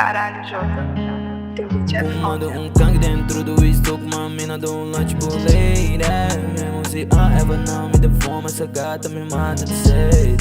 Caralho, Jota. Teu beat é Fumando foda. um cangue dentro do estou com uma mina do lunch buleira. Mesmo se a Eva não me deforma, essa gata me mata de sede.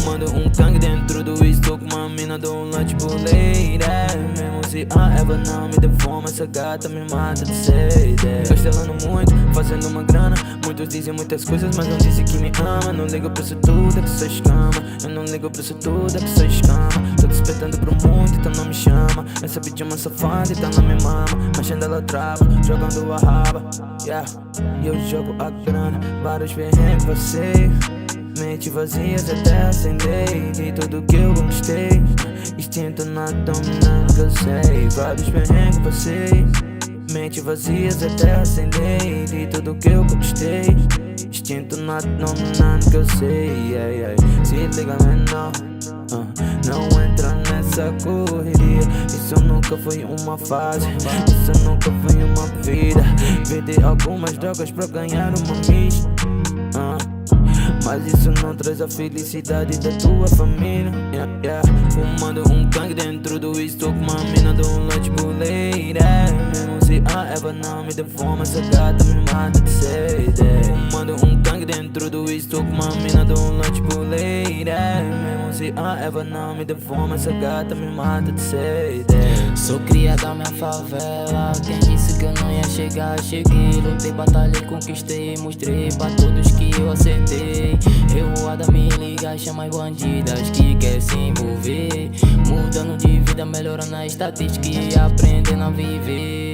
Fumando um cangue dentro do estou com uma mina do lunch buleira. Mesmo se a Eva não me deforma, essa gata me mata de sede. Castelando muito, fazendo uma grana. Muitos dizem muitas coisas, mas não dizem que me ama. Não ligo pra isso tudo, é que sou escama. Eu não ligo pra isso tudo, é que sou escama. Tô despertando pro mundo, então não me chama. Essa bitch é uma safada, então não me mama. Mas ainda ela trava, jogando a raba. Yeah, e eu jogo a grana. Vários perrengues passei. Mente vazias até acender. De tudo que eu conquistei. Instinto na dominando que eu sei. Vários perrengues passei. Mente vazias até acender. De tudo que eu conquistei. Instinto na dominando que eu sei. Se liga menor, não entra nessa correria. Isso nunca foi uma fase, isso nunca foi uma vida. Vender algumas drogas pra ganhar uma miss, mas isso não traz a felicidade da tua família. Fumando um cangue dentro do estou com uma mina do lunch buleira. Mesmo se a Eva não me deforma, essa gata me mata de sede. Fumando um cangue dentro do estou com uma mina do lunch buleira. Mesmo se a Eva não me deforma, essa gata me mata de sede. Sou cria da minha favela. Quem disse que eu não ia chegar, cheguei. Lutei, batalhei, conquistei, mostrei pra todos que eu acertei. Revoada me liga, chama as bandidas que quer se envolver. Mudando de vida, melhorando a estatística e aprendendo a viver.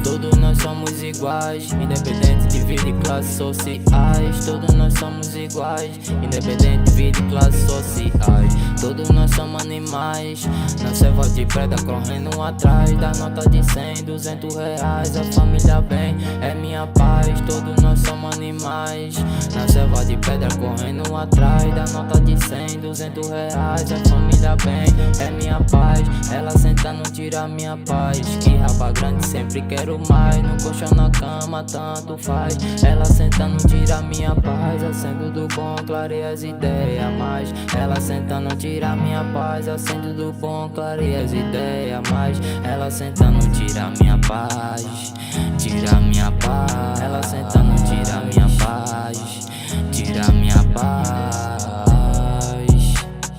Todos nós somos iguais, independente de vida e classes sociais. Todos nós somos iguais, independente de vida e classes sociais. Todos nós somos animais, na selva de preda correndo atrás da nota de 100, 200 reais. A família bem, é minha paz. Todos nós somos animais, na selva de pedra correndo atrás da nota de 100, 200 reais. A família bem, é minha paz. Ela senta, não tira minha paz. Que raba grande, sempre quero mais. No colchão, na cama, tanto faz. Ela senta, não tira minha paz. Acendo do bom, clareia as ideias. Mas ela senta, não tira minha paz. Acendo do bom, clareia as ideias. Mas ela senta, não tira minha paz. Tira minha paz. Ela senta, não tira minha paz. Tira minha paz.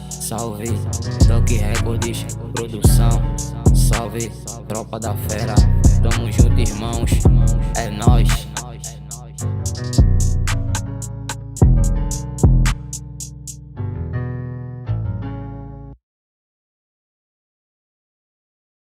Salve, Doc Records, produção. Salve, tropa da fera. Tamo junto, irmão.